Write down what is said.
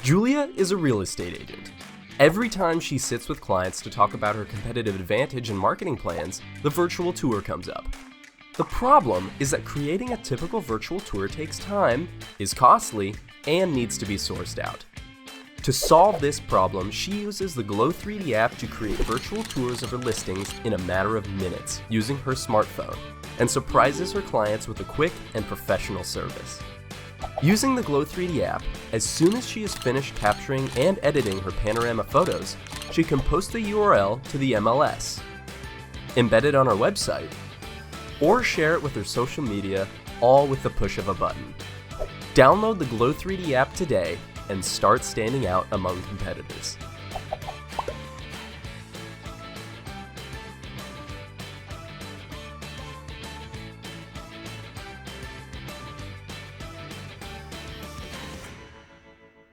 Julia is a real estate agent. Every time she sits with clients to talk about her competitive advantage and marketing plans, the virtual tour comes up. The problem is that creating a typical virtual tour takes time, is costly, and needs to be sourced out. To solve this problem, she uses the Glow 3D app to create virtual tours of her listings in a matter of minutes using her smartphone, and surprises her clients with a quick and professional service. Using the Glow 3D app, as soon as she is finished capturing and editing her panorama photos, she can post the URL to the MLS, embed it on her website, or share it with her social media, all with the push of a button. Download the Glow 3D app today and start standing out among competitors.